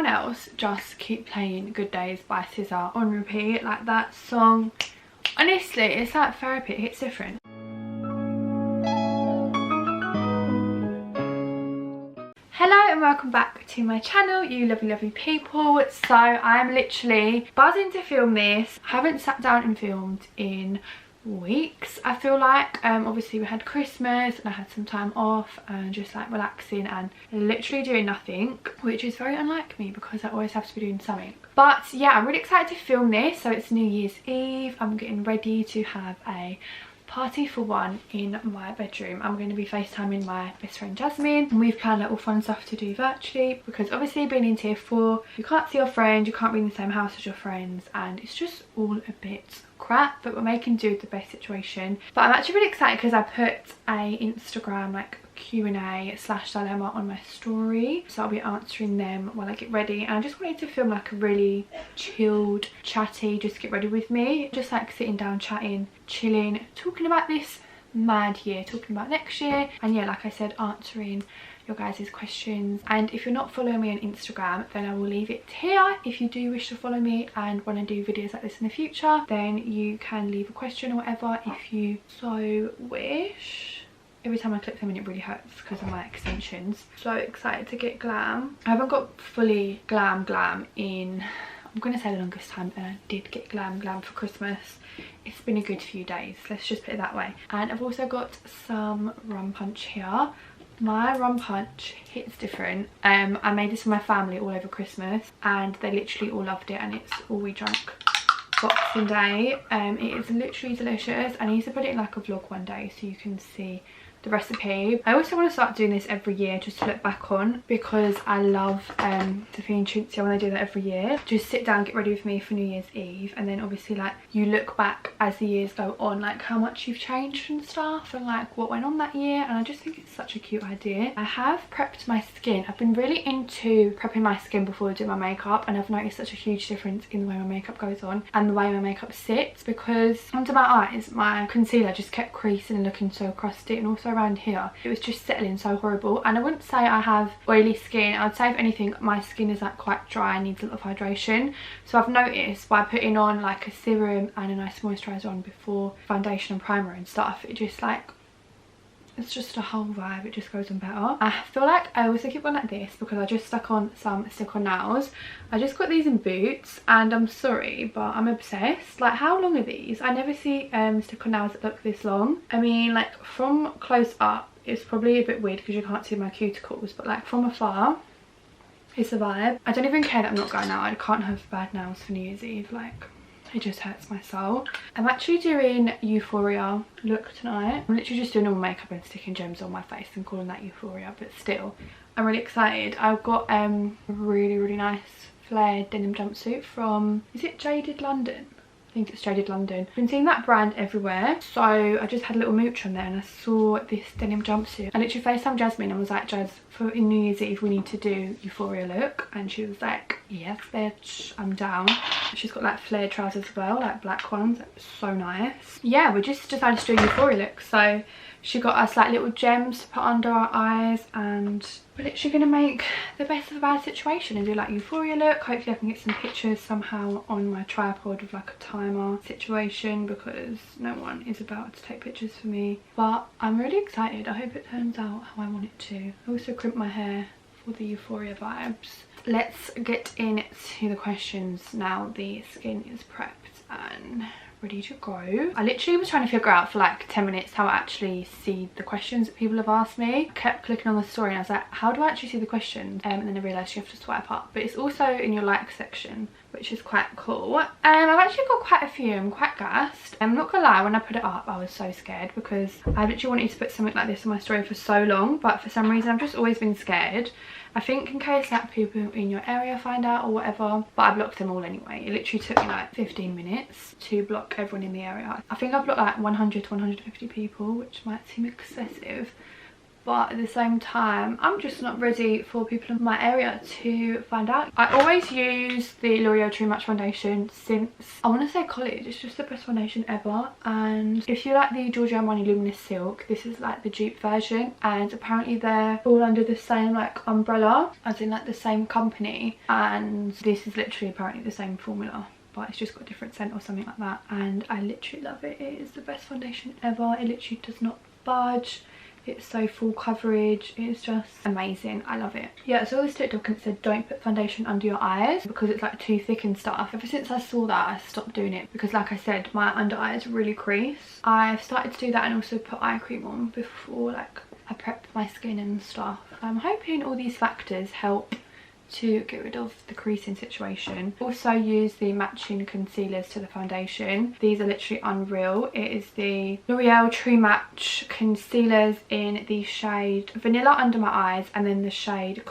everyone else just keep playing Good Days by SZA on repeat. Like, that song, honestly, it's like therapy. It hits different. Hello and welcome back to my channel, you lovely people. So I'm literally buzzing to film this. I haven't sat down and filmed in weeks, I feel like. Obviously we had Christmas and I had some time off and just like relaxing and literally doing nothing, which is very unlike me because I always have to be doing something. But yeah, I'm really excited to film this. So it's New Year's Eve. I'm getting ready to have a party for one in my bedroom. I'm going to be FaceTiming my best friend Jasmine, and we've planned all fun stuff to do virtually because obviously being in tier 4 you can't see your friends, you can't be in the same house as your friends, and it's just all a bit crap, but we're making do with the best situation. But I'm actually really excited because I put a Instagram like Q&A/dilemma on my story, so I'll be answering them while I get ready. And I just wanted to film like a really chilled, chatty, just get ready with me, just like sitting down, chatting, chilling, talking about this mad year, talking about next year, and yeah, like I said, answering your guys' questions. And if you're not following me on Instagram, then I will leave it here. If you do wish to follow me and want to do videos like this in the future, then you can leave a question or whatever if you so wish. Every time I click them in it really hurts because of my extensions. So excited to get glam. I haven't got fully glam in, I'm gonna say, the longest time, and I did get glam for Christmas. It's been a good few days, let's just put it that way. And I've also got some rum punch here. My rum punch hits different. I made this for my family all over Christmas and they literally all loved it, and it's all we drank Boxing Day. It is literally delicious. I need to put it in like a vlog one day so you can see the recipe. I also want to start doing this every year just to look back on, because I love Sophie and Chintzy when I do that every year. Just sit down, get ready with me for New Year's Eve, and then obviously like you look back as the years go on, like how much you've changed and stuff, and like what went on that year. And I just think it's such a cute idea. I have prepped my skin. I've been really into prepping my skin before I do my makeup, and I've noticed such a huge difference in the way my makeup goes on and the way my makeup sits, because under my eyes my concealer just kept creasing and looking so crusty, and also around here it was just settling so horrible. And I wouldn't say I have oily skin. I'd say if anything my skin is like quite dry and needs a lot of hydration. So I've noticed by putting on like a serum and a nice moisturiser on before foundation and primer and stuff, it just like, it's just a whole vibe, it just goes on better. I feel like I also keep one like this because I just stuck on some stick-on nails. I just got these in Boots, and I'm sorry but I'm obsessed. Like, how long are these? I never see stick-on nails that look this long. I mean, like from close up it's probably a bit weird because you can't see my cuticles, but like from afar it's a vibe. I don't even care that I'm not going out. I can't have bad nails for New Year's Eve, like it just hurts my soul. I'm actually doing Euphoria look tonight. I'm literally just doing normal makeup and sticking gems on my face and calling that Euphoria, but still I'm really excited. I've got a really nice flared denim jumpsuit from, is it Jaded London? I think it's Jaded London. I've been seeing that brand everywhere, so I just had a little mooch on there and I saw this denim jumpsuit. I literally FaceTimed Jasmine and was like, Jazz, for in New Year's Eve we need to do Euphoria look, and she was like, yes bitch, I'm down. She's got like flared trousers as well, like black ones. That was so nice. Yeah, we just decided to do a Euphoria look, so she got us like little gems to put under our eyes, and we're literally going to make the best of a bad situation and do like Euphoria look. Hopefully I can get some pictures somehow on my tripod with like a timer situation, because no one is about to take pictures for me. But I'm really excited. I hope it turns out how I want it to. I also crimped my hair for the Euphoria vibes. Let's get into the questions now. The skin is prepped and ready to go. I literally was trying to figure out for like 10 minutes how I actually see the questions that people have asked me. I kept clicking on the story and I was like, how do I actually see the questions? And then I realised you have to swipe up, but it's also in your like section, which is quite cool. I've actually got quite a few. I'm quite gassed. I'm not gonna lie, when I put it up I was so scared because I literally wanted to put something like this on my story for so long, but for some reason I've just always been scared. I think in case like people in your area find out or whatever, but I blocked them all anyway. It literally took me like 15 minutes to block everyone in the area. I think I've blocked like 100 to 150 people, which might seem excessive, but at the same time I'm just not ready for people in my area to find out. I always use the L'Oreal True Match foundation since I want to say college. It's just the best foundation ever, and if you like the Giorgio Armani Luminous Silk, this is like the dupe version, and apparently they're all under the same like umbrella, as in like the same company, and this is literally apparently the same formula, but it's just got a different scent or something like that, and I literally love it. It is the best foundation ever. It literally does not budge. It's so full coverage. It's just amazing. I love it. Yeah, so this TikTok and it said don't put foundation under your eyes because it's like too thick and stuff. Ever since I saw that, I stopped doing it because, like I said, my under eyes really crease. I've started to do that and also put eye cream on before like I prep my skin and stuff. I'm hoping all these factors help to get rid of the creasing situation. Also use the matching concealers to the foundation. These are literally unreal. It is the L'Oreal True Match concealers in the shade Vanilla under my eyes, and then the shade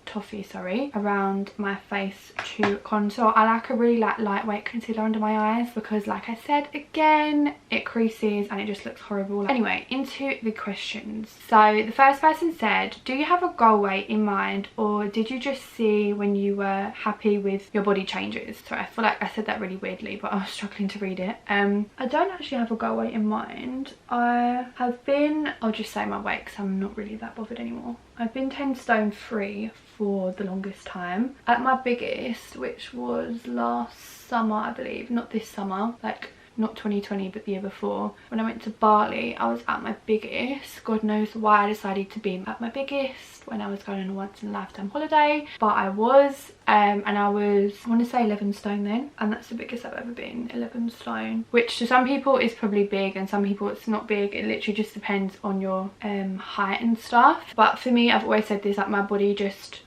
Toffee, sorry, around my face to contour. I like a really lightweight concealer under my eyes because, like I said, again, it creases and it just looks horrible. Anyway, into the questions. So the first person said, do you have a goal weight in mind, or did you just see when you were happy with your body changes? Sorry, I feel like I said that really weirdly, but I was struggling to read it. I don't actually have a goal weight in mind. I have been, I'll just say my weight because I'm not really that bothered anymore. I've been 10 stone 3 for the longest time. At my biggest, which was last summer, I believe, not this summer, like not 2020 but the year before, when I went to Bali, I was at my biggest. God knows why I decided to be at my biggest when I was going on a once in a lifetime holiday, but I was, and I was, I want to say 11 stone then, and that's the biggest I've ever been, 11 stone, which to some people is probably big and some people it's not big. It literally just depends on your height and stuff, but for me, I've always said this, like my body just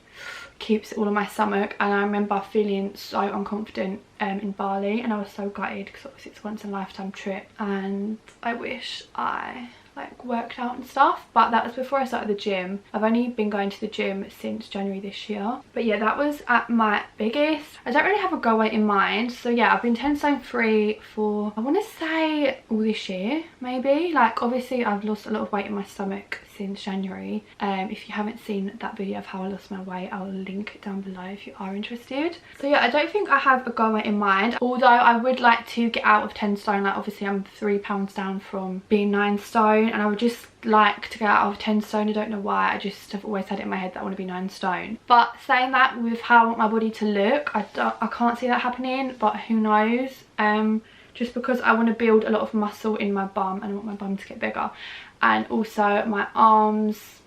keeps it all on my stomach, and I remember feeling so unconfident in Bali, and I was so gutted because obviously it's a once in a lifetime trip and I wish I like worked out and stuff, but that was before I started the gym. I've only been going to the gym since January this year, but yeah, that was at my biggest. I don't really have a goal weight in mind, so yeah, I've been 10 stone 3 for, I want to say, all this year maybe. Like obviously I've lost a lot of weight in my stomach since January. If you haven't seen that video of how I lost my weight, I'll link it down below if you are interested. So yeah, I don't think I have a goal weight in mind, although I would like to get out of 10 stone. Like obviously I'm 3 pounds down from being 9 stone, and I would just like to get out of 10 stone. I don't know why, I just have always had it in my head that I want to be 9 stone. But saying that, with how I want my body to look, I can't see that happening, but who knows. Just because I want to build a lot of muscle in my bum and I want my bum to get bigger, and also my arms,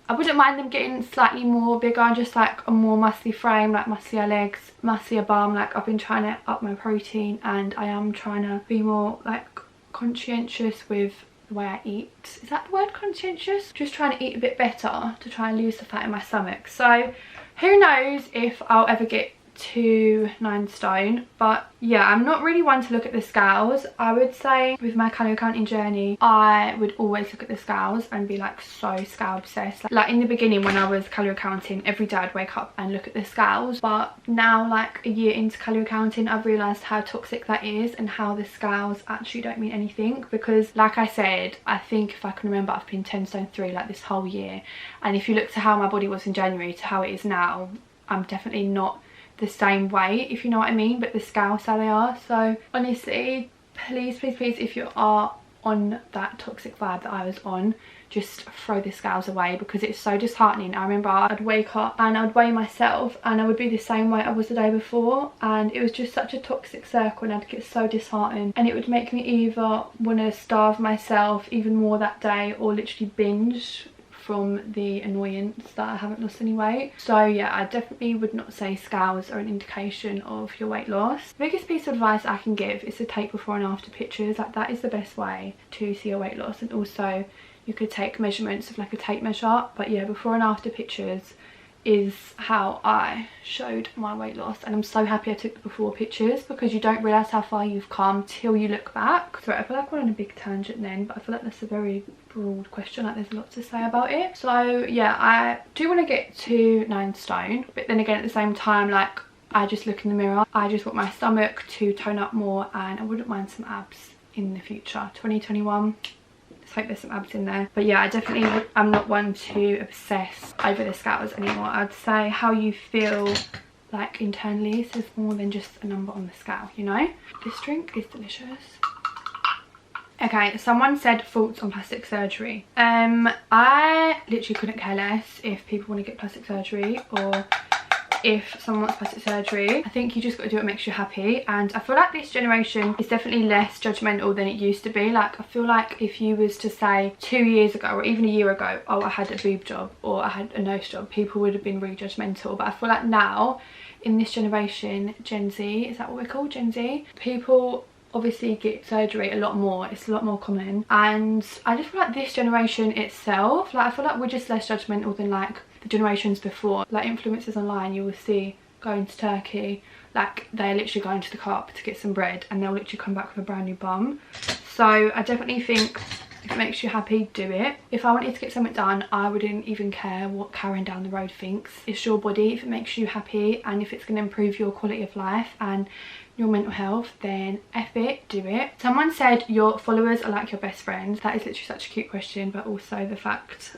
I wouldn't mind them getting slightly more bigger, just like a more muscly frame, like musclier legs, musclier bum. Like I've been trying to up my protein and I am trying to be more like conscientious with the way I eat. Is that the word, conscientious? Just trying to eat a bit better to try and lose the fat in my stomach. So who knows if I'll ever get to 9 stone, but yeah, I'm not really one to look at the scales. I would say with my calorie counting journey, I would always look at the scales and be like so scale obsessed. Like in the beginning when I was calorie counting, every day I'd wake up and look at the scales, but now like a year into calorie counting, I've realised how toxic that is and how the scales actually don't mean anything, because like I said, I think if I can remember, I've been 10 stone 3 like this whole year, and if you look to how my body was in January to how it is now, I'm definitely not the same weight, if you know what I mean, but the scales how they are. So honestly, please if you are on that toxic vibe that I was on, just throw the scales away because it's so disheartening. I remember I'd wake up and I'd weigh myself and I would be the same weight I was the day before, and it was just such a toxic circle, and I'd get so disheartened, and it would make me either want to starve myself even more that day or literally binge from the annoyance that I haven't lost any weight. So yeah, I definitely would not say scales are an indication of your weight loss. The biggest piece of advice I can give is to take before and after pictures. Like that is the best way to see your weight loss, and also you could take measurements of like a tape measure, but yeah, before and after pictures is how I showed my weight loss, and I'm so happy I took the before pictures because you don't realise how far you've come till you look back. Sorry, I feel like we're on a big tangent then, but I feel like that's a very broad question, like there's a lot to say about it. So yeah, I do want to get to 9 stone, but then again at the same time, like I just look in the mirror, I just want my stomach to tone up more, and I wouldn't mind some abs in the future. 2021, Let's hope there's some abs in there. But yeah, I definitely am not one to obsess over the scales anymore. I'd say how you feel like internally says more than just a number on the scale, you know. This drink is delicious. Okay, someone said thoughts on plastic surgery. I literally couldn't care less if people want to get plastic surgery or if someone wants plastic surgery. I think you just got to do what makes you happy, and I feel like this generation is definitely less judgmental than it used to be. Like, I feel like if you was to say 2 years ago or even a year ago, oh, I had a boob job or I had a nose job, people would have been really judgmental. But I feel like now in this generation, Gen Z, is that what we're called, Gen Z, people obviously get surgery a lot more. It's a lot more common, and I just feel like this generation itself, like, I feel like we're just less judgmental than like the generations before. Like, influencers online, you will see going to Turkey, like they're literally going to the co-op to get some bread and they'll literally come back with a brand new bum. So I definitely think if it makes you happy, do it. If I wanted to get something done, I wouldn't even care what Karen down the road thinks. It's your body. If it makes you happy and if it's going to improve your quality of life and your mental health, then F it, do it. Someone said your followers are like your best friends. That is literally such a cute question, but also the fact,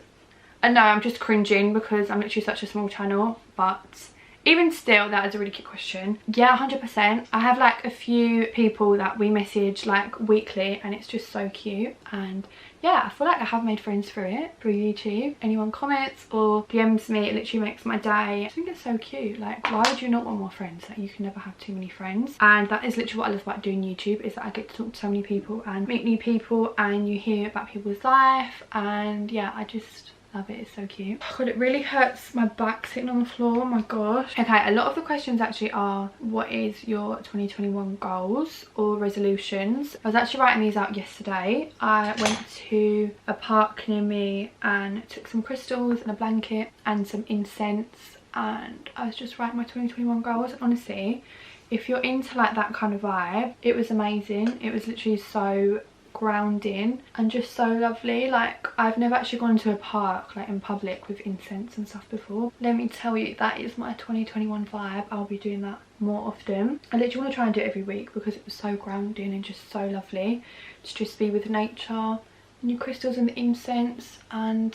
and no, I'm just cringing because I'm literally such a small channel, but even still, that is a really cute question. Yeah, 100%. I have like a few people that we message like weekly and it's just so cute. And yeah, I feel like I have made friends through it, through YouTube. Anyone comments or DMs me, it literally makes my day. I think it's so cute. Like, why would you not want more friends? Like, you can never have too many friends. And that is literally what I love about doing YouTube, is that I get to talk to so many people and meet new people and you hear about people's life. And yeah, I just love it. It's so cute. Oh god, it really hurts my back sitting on the floor. Oh my gosh. Okay, a lot of the questions actually are, what is your 2021 goals or resolutions? I was actually writing these out yesterday. I went to a park near me and took some crystals and a blanket and some incense, and I was just writing my 2021 goals. Honestly, if you're into like that kind of vibe, it was amazing. It was literally so grounding and just so lovely. Like, I've never actually gone to a park like in public with incense and stuff before. Let me tell you, that is my 2021 vibe. I'll be doing that more often. I literally want to try and do it every week because it was so grounding and just so lovely to just be with nature, new crystals and the incense, and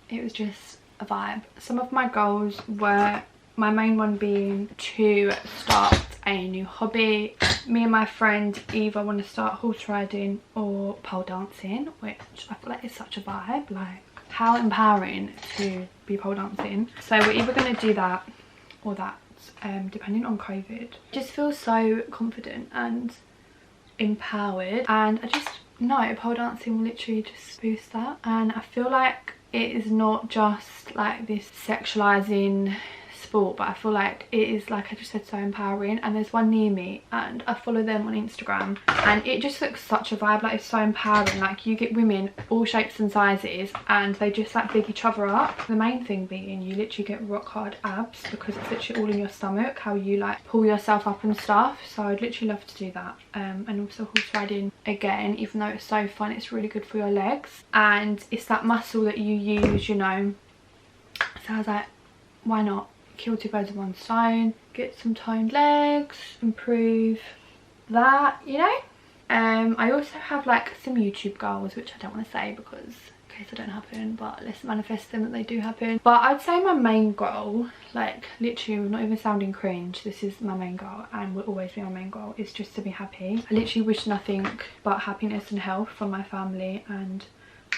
it was just a vibe. Some of my goals were, my main one being to start a new hobby. Me and my friend either want to start horse riding or pole dancing, which I feel like is such a vibe. Like, how empowering to be pole dancing. So we're either going to do that or that, depending on COVID. Just feel so confident and empowered, and I just know pole dancing will literally just boost that. And I feel like it is not just like this sexualizing sport, but I feel like it is, like I just said, so empowering. And there's one near me and I follow them on Instagram and it just looks such a vibe. Like, it's so empowering. Like, you get women all shapes and sizes and they just like big each other up. The main thing being, you literally get rock hard abs because it's literally all in your stomach, how you like pull yourself up and stuff. So I'd literally love to do that. And also horse riding, again, even though it's so fun, it's really good for your legs and it's that muscle that you use, you know. So I was like, why not kill two birds with one stone, get some toned legs, improve that, you know. I also have like some YouTube goals which I don't want to say because in case they don't happen, but let's manifest them that they do happen. But I'd say my main goal, like literally not even sounding cringe, this is my main goal and will always be my main goal, is just to be happy. I literally wish nothing but happiness and health from my family and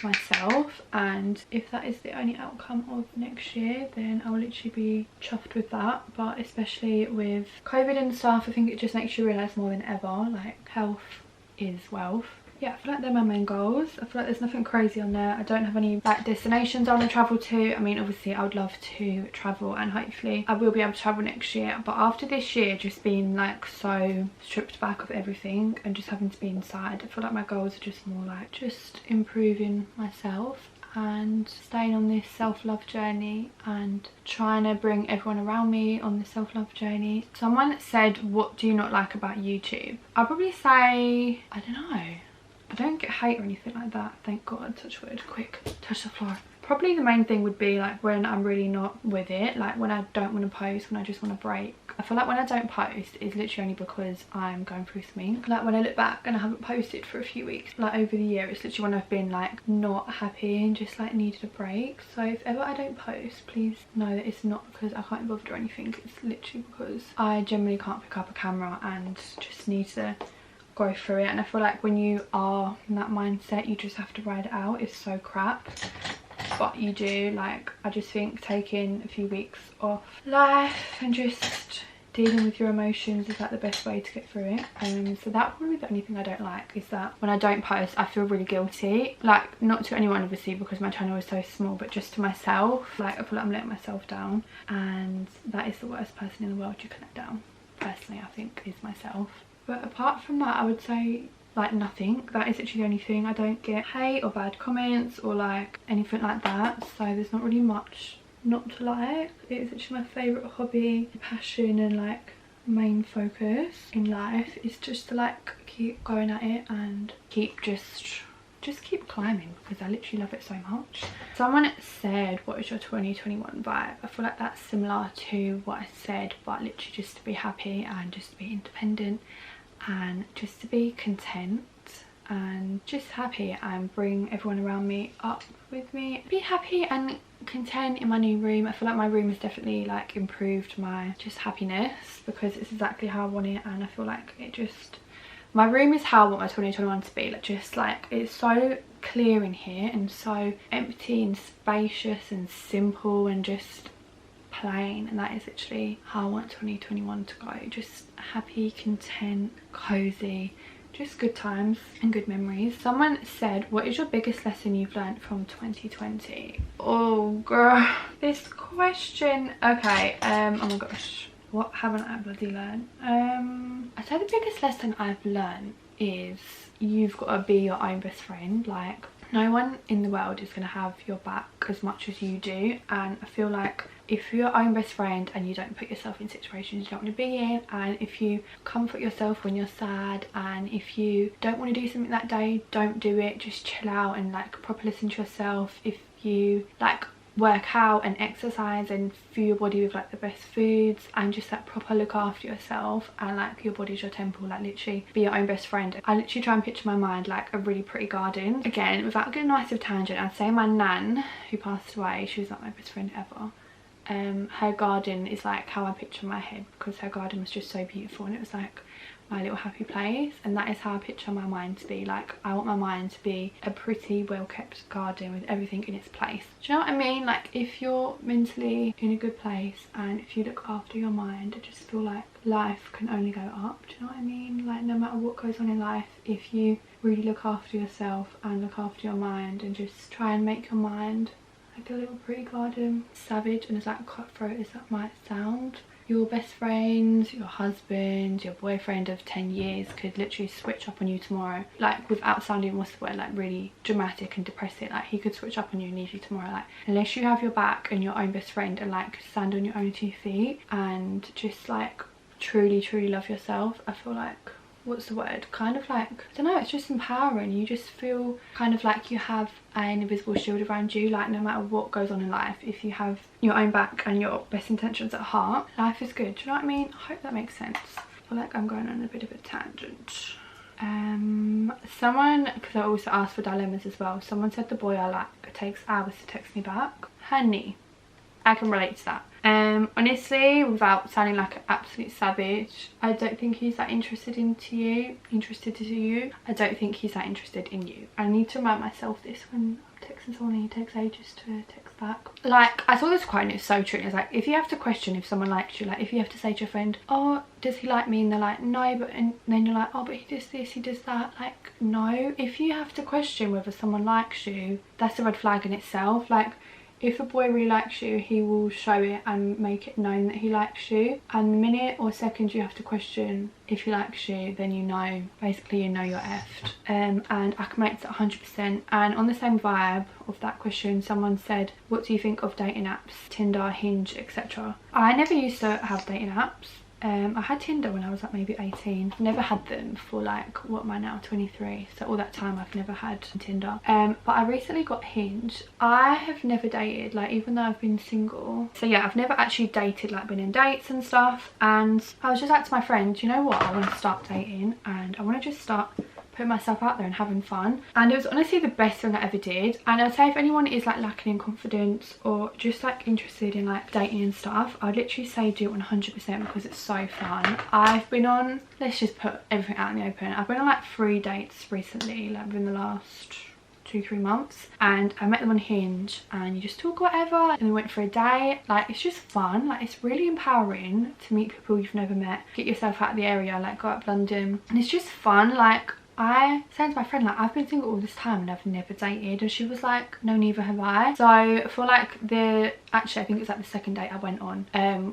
myself, and if that is the only outcome of next year, then I'll literally be chuffed with that. But especially with COVID and stuff, I think it just makes you realise more than ever, like, health is wealth. Yeah, I feel like they're my main goals. I feel like there's nothing crazy on there. I don't have any like destinations I want to travel to. I mean, obviously I would love to travel and hopefully I will be able to travel next year, but after this year just being like so stripped back of everything and just having to be inside, I feel like my goals are just more like just improving myself and staying on this self-love journey and trying to bring everyone around me on this self-love journey. Someone said, what do you not like about YouTube? I'll probably say, I don't know, I don't get hate or anything like that, thank god. Touch wood, quick, touch the floor. Probably the main thing would be like when I'm really not with it, like when I don't want to post, when I just want to break I feel like when I don't post, it's literally only because I'm going through something. Like when I look back and I haven't posted for a few weeks, like over the year, it's literally when I've been like not happy and just like needed a break. So if ever I don't post, please know that it's not because I can't be bothered or anything. It's literally because I generally can't pick up a camera and just need to go through it. And I feel like when you are in that mindset, you just have to ride it out. It's so crap, but you do. Like, I just think taking a few weeks off life and just dealing with your emotions is like the best way to get through it. So that would be the only thing I don't like, is that when I don't post I feel really guilty. Like, not to anyone obviously because my channel is so small, but just to myself. Like, I feel like I'm letting myself down, and that is the worst person in the world you can let down, personally, I think, is myself. But apart from that, I would say like nothing. That is literally the only thing. I don't get hate or bad comments or like anything like that, so there's not really much not to like. It's actually my favourite hobby, passion, and like main focus in life is just to like keep going at it and keep just keep climbing, because I literally love it so much. Someone said, what is your 2021 vibe? I feel like that's similar to what I said, but literally just to be happy and just to be independent and just to be content and just happy and bring everyone around me up with me. Be happy and content in my new room. I feel like my room has definitely like improved my just happiness, because it's exactly how I want it, and I feel like it just, my room is how I want my 2021 to be. Like, just like, it's so clear in here and so empty and spacious and simple and just plain, and that is literally how I want 2021 to go. Just happy, content, cozy, just good times and good memories. Someone said, what is your biggest lesson you've learned from 2020? Oh girl, this question. Okay, oh my gosh, what haven't I bloody learned? I'd say the biggest lesson I've learned is you've got to be your own best friend. Like, no one in the world is going to have your back as much as you do, and I feel like if you're your own best friend and you don't put yourself in situations you don't want to be in, and if you comfort yourself when you're sad, and if you don't want to do something that day, don't do it. Just chill out and like proper listen to yourself. If you like work out and exercise and fuel your body with like the best foods, and just like proper look after yourself, and like your body's your temple. Like, literally be your own best friend. I literally try and picture my mind like a really pretty garden. Again, without getting a massive tangent, I'd say my nan, who passed away, she was like my best friend ever. Her garden is like how I picture my head, because her garden was just so beautiful and it was like my little happy place, and that is how I picture my mind to be. Like, I want my mind to be a pretty well kept garden with everything in its place. Do you know what I mean? Like, if you're mentally in a good place and if you look after your mind, I just feel like life can only go up. Do you know what I mean? Like, no matter what goes on in life, if you really look after yourself and look after your mind and just try and make your mind like a little pretty garden. Savage and as like cutthroat as that might sound, your best friends, your husband, your boyfriend of 10 years could literally switch up on you tomorrow. Like, without sounding, what's the word, like really dramatic and depressing, like he could switch up on you and leave you tomorrow. Like, unless you have your back and your own best friend and like stand on your own 2 feet and just like truly love yourself, I feel like, what's the word, kind of like, I don't know, it's just empowering. You just feel kind of like you have an invisible shield around you. Like, no matter what goes on in life, if you have your own back and your best intentions at heart, life is good. Do you know what I mean? I hope that makes sense. I feel like I'm going on a bit of a tangent. Someone, because I also asked for dilemmas as well, someone said the boy I like takes hours to text me back. Honey, I can relate to that. Honestly, without sounding like an absolute savage, I don't think he's that interested to you. I don't think he's that interested in you. I need to remind myself this when I'm texting someone and he takes ages to text back. Like, I saw this quote and it's so true. It's like, if you have to question if someone likes you, like if you have to say to your friend, oh, does he like me? And they're like, no, but, and then you're like, oh, but he does this, he does that. Like, no. If you have to question whether someone likes you, that's a red flag in itself. Like, if a boy really likes you, he will show it and make it known that he likes you. And the minute or second you have to question if he likes you, then you know, basically you know you're effed. And I can make that 100%. And on the same vibe of that question, someone said, what do you think of dating apps? Tinder, Hinge, etc. I never used to have dating apps. I had Tinder when I was like maybe 18. I've never had them for like, what am I now, 23, so all that time I've never had Tinder. But I recently got Hinge. I have never dated, like, even though I've been single. So yeah, I've never actually dated, like been in dates and stuff. And I was just like to my friend, you know what, I want to start dating and I want to just start putting myself out there and having fun. And it was honestly the best thing I ever did. And I'd say if anyone is like lacking in confidence or just like interested in like dating and stuff, I'd literally say do it 100% because it's so fun. I've been on, let's just put everything out in the open, I've been on like 3 dates recently, like within the last 2-3 months, and I met them on Hinge and you just talk whatever and we went for a day. Like, it's just fun, like it's really empowering to meet people you've never met, get yourself out of the area, like go up London, and it's just fun. Like, I said to my friend, like, I've been single all this time and I've never dated, and she was like, no, neither have I. So for like actually I think it was like the second date I went on,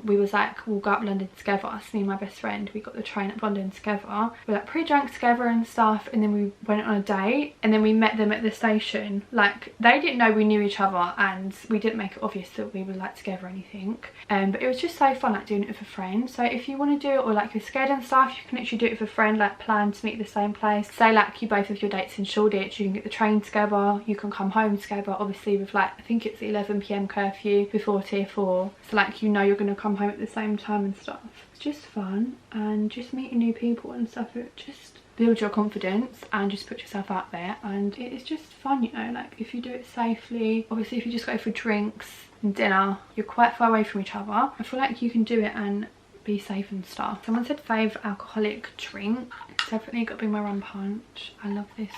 we was like, we'll go up London together. So me and my best friend, we got the train up London together, we like pre-drank together and stuff, and then we went on a date, and then we met them at the station. Like, they didn't know we knew each other and we didn't make it obvious that we were like together or anything, but it was just so fun, like doing it with a friend. So if you want to do it, or like you're scared and stuff, you can literally do it with a friend, like plan to meet at the same place. Say like you both of your dates in Shoreditch, you can get the train together, you can come home together, obviously with like, I think it's the 11 PM curfew before tier 4, so like, you know, you're going to come home at the same time and stuff. It's just fun, and just meeting new people and stuff, it just builds your confidence and just put yourself out there, and it is just fun, you know, like if you do it safely. Obviously if you just go for drinks and dinner, you're quite far away from each other. I feel like you can do it and be safe and stuff. Someone said favourite alcoholic drink. It's definitely got to be my rum punch. I love this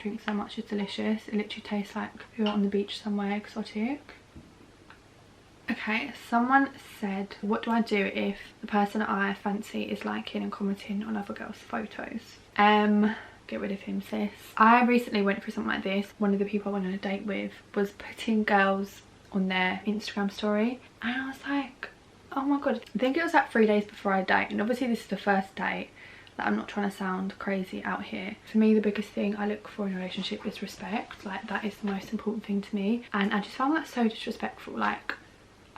drink so much, it's delicious. It literally tastes like you're on the beach somewhere exotic. Okay, someone said, what do I do if the person I fancy is liking and commenting on other girls' photos? Get rid of him, sis. I recently went through something like this. One of the people I went on a date with was putting girls on their Instagram story, and I was like, oh my god. I think it was like 3 days before our date, and obviously this is the first date. Like, I'm not trying to sound crazy out here. For me, the biggest thing I look for in a relationship is respect. Like, that is the most important thing to me, and I just found that so disrespectful. Like,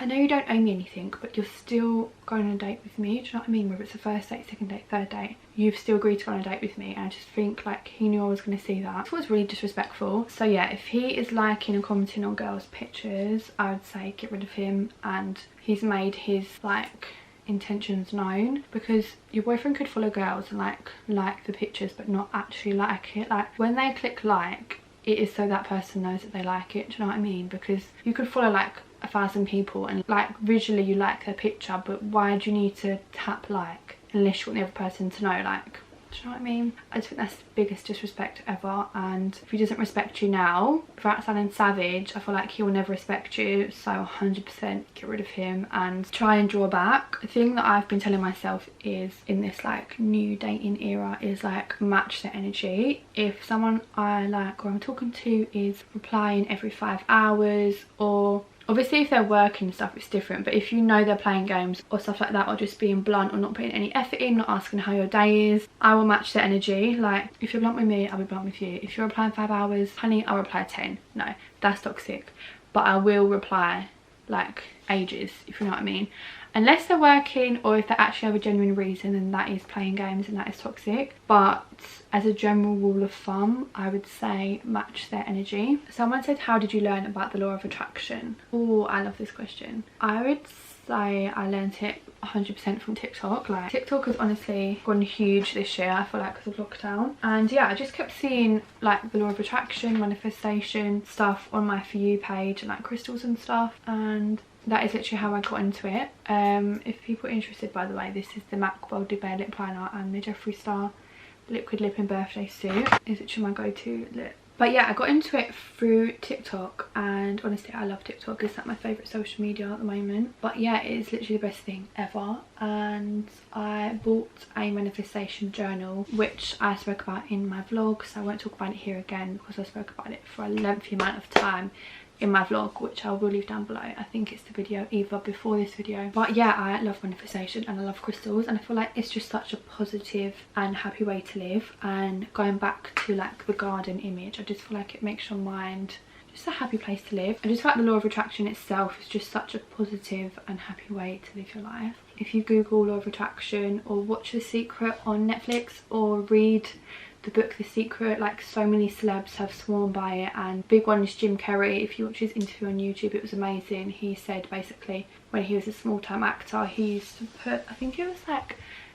I know you don't owe me anything, but you're still going on a date with me, do you know what I mean? Whether it's the first date, second date, third date, you've still agreed to go on a date with me, and I just think like he knew I was going to see that. It was really disrespectful. So yeah, if he is liking and commenting on girls' pictures, I would say get rid of him, and he's made his like intentions known, because your boyfriend could follow girls and like the pictures but not actually like it. Like, when they click like, it is so that person knows that they like it, do you know what I mean? Because you could follow like 1,000 people and like visually you like their picture, but why do you need to tap like unless you want the other person to know? Like, do you know what I mean? I just think that's the biggest disrespect ever, and if he doesn't respect you now, without sounding savage, I feel like he will never respect you. So 100% get rid of him and try and draw back. The thing that I've been telling myself is, in this like new dating era, is like match their energy. If someone I like or I'm talking to is replying every 5 hours, or obviously if they're working and stuff it's different, but if you know they're playing games or stuff like that, or just being blunt or not putting any effort in, not asking how your day is, I will match their energy. Like, if you're blunt with me, I'll be blunt with you. If you're replying 5 hours, honey, I'll reply 10. No, that's toxic. But I will reply like ages, if you know what I mean. Unless they're working, or if they actually have a genuine reason, then that is playing games and that is toxic. But as a general rule of thumb, I would say match their energy. Someone said, how did you learn about the law of attraction? Oh, I love this question. I would say I learned it 100% from TikTok. Like, TikTok has honestly gone huge this year, I feel like, because of lockdown. And yeah, I just kept seeing like the law of attraction, manifestation stuff on my For You page, and like crystals and stuff, and that is literally how I got into it. If people are interested, by the way, this is the MAC Bold Bare Lip Liner and the Jeffree Star Liquid Lip in Birthday Suit. Is literally my go-to lip. But yeah, I got into it through TikTok, and honestly I love TikTok. It's like my favourite social media at the moment. But yeah, it is literally the best thing ever. And I bought a manifestation journal, which I spoke about in my vlog, so I won't talk about it here again because I spoke about it for a lengthy amount of time in my vlog, which I will leave down below. I think it's the video either before this video. But yeah, I love manifestation and I love crystals, and I feel like it's just such a positive and happy way to live. And going back to like the garden image, I just feel like it makes your mind just a happy place to live. I just feel like the law of attraction itself is just such a positive and happy way to live your life. If you Google law of attraction or watch The Secret on Netflix or read the book The Secret, like so many celebs have sworn by it, and big one is Jim Carrey. If you watch his interview on YouTube, it was amazing. He said basically when he was a small-time actor, he used to put, I think it was like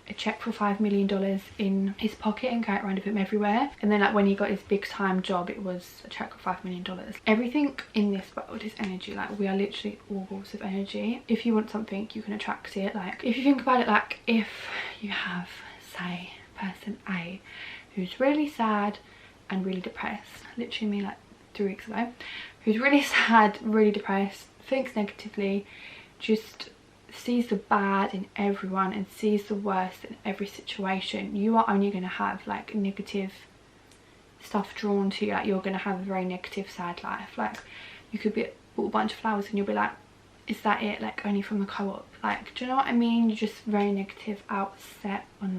a check for $5 million in his pocket and carry it around with him everywhere, and then like when he got his big time job, it was a check for $5 million. Everything in this world is energy. Like we are literally all balls of energy. If you want something, you can attract it. Like if you think about it, like if you have, say, person A who's really sad and really depressed, literally me like 3 weeks ago, who's really sad, really depressed, thinks negatively, just sees the bad in everyone and sees the worst in every situation, you are only going to have like negative stuff drawn to you. Like you're going to have a very negative, sad life. Like you could be bought a bunch of flowers and you'll be like, is that it? Like only from the co-op. Like, do you know what I mean? You're just very negative outlook on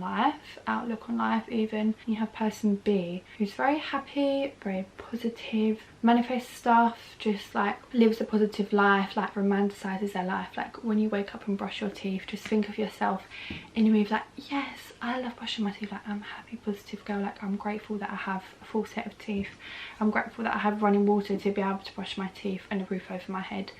life even. You have person B who's very happy, very positive, manifests stuff, just like lives a positive life, like romanticizes their life. Like when you wake up and brush your teeth, just think of yourself in your move like, yes, I love brushing my teeth. Like I'm a happy, positive girl. Like I'm grateful that I have a full set of teeth. I'm grateful that I have running water to be able to brush my teeth and a roof over my head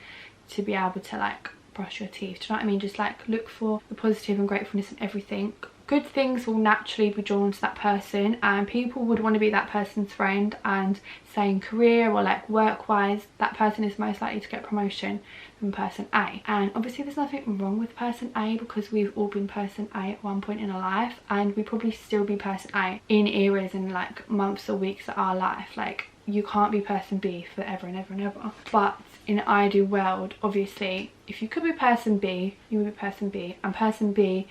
to be able to like brush your teeth. Do you know what I mean? Just like look for the positive and gratefulness in everything. Good things will naturally be drawn to that person, and people would want to be that person's friend. And say in career or like work wise, that person is most likely to get promotion than person A. And obviously there's nothing wrong with person A, because we've all been person A at one point in our life, and we probably still be person A in eras and like months or weeks of our life. Like you can't be person B forever and ever and ever. But in an ideal world, obviously if you could be person B, you would be person B, and person B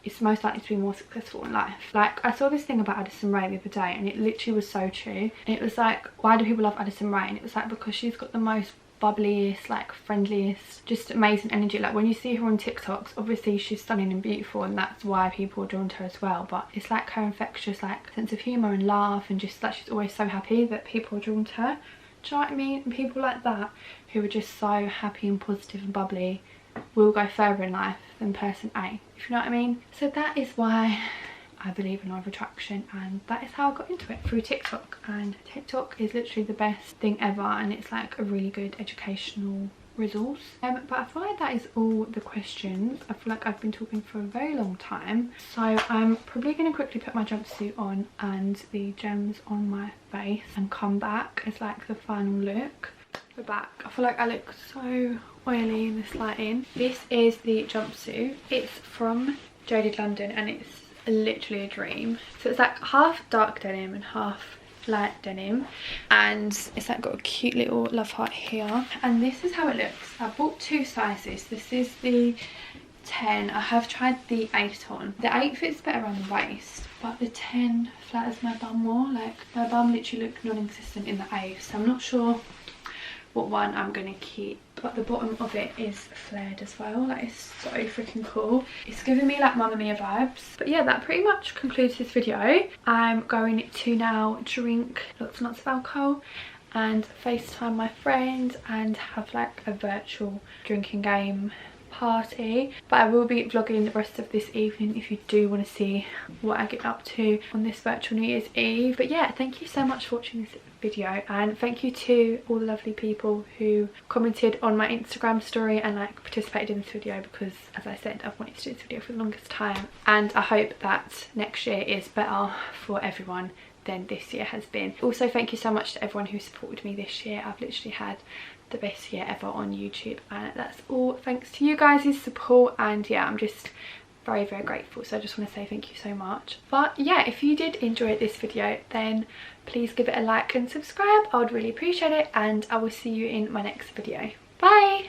is most likely to be more successful in life. Like I saw this thing about Addison Rae the other day, and it literally was so true. And it was like, why do people love Addison Rae? And it was like because she's got the most bubbliest, like friendliest, just amazing energy. Like when you see her on TikToks, obviously she's stunning and beautiful, and that's why people are drawn to her as well, but it's like her infectious like sense of humour and laugh, and just like she's always so happy that people are drawn to her. Do you know what I mean? And people like that who are just so happy and positive and bubbly will go further in life than person A, if you know what I mean. So that is why I believe in law of attraction, and that is how I got into it, through TikTok. And TikTok is literally the best thing ever, and it's like a really good educational resource. But I feel like that is all the questions. I feel like I've been talking for a very long time, so I'm probably going to quickly put my jumpsuit on and the gems on my face and come back as like the final look. We're back. I feel like I look so oily in this lighting. This is the jumpsuit. It's from Jaded London, and it's literally a dream. So it's like half dark denim and half light denim, and it's like got a cute little love heart here. And this is how it looks. I bought 2 sizes. This is the 10. I have tried the 8 on. The 8 fits better around the waist, but the 10 flatters my bum more. Like my bum literally looked non-existent in the 8, so I'm not sure what one I'm gonna keep. But the bottom of it is flared as well. Like it's so freaking cool. It's giving me like Mamma Mia vibes. But yeah, that pretty much concludes this video. I'm going to now drink lots and lots of alcohol and FaceTime my friends and have like a virtual drinking game party. But I will be vlogging the rest of this evening if you do want to see what I get up to on this virtual New Year's Eve. But yeah, thank you so much for watching this video, and thank you to all the lovely people who commented on my Instagram story and like participated in this video, because as I said, I've wanted to do this video for the longest time, and I hope that next year is better for everyone than this year has been. Also, thank you so much to everyone who supported me this year. I've literally had the best year ever on YouTube, and that's all thanks to you guys' support. And yeah, I'm just very, very grateful, so I just want to say thank you so much. But yeah, if you did enjoy this video, then please give it a like and subscribe. I would really appreciate it, and I will see you in my next video. Bye!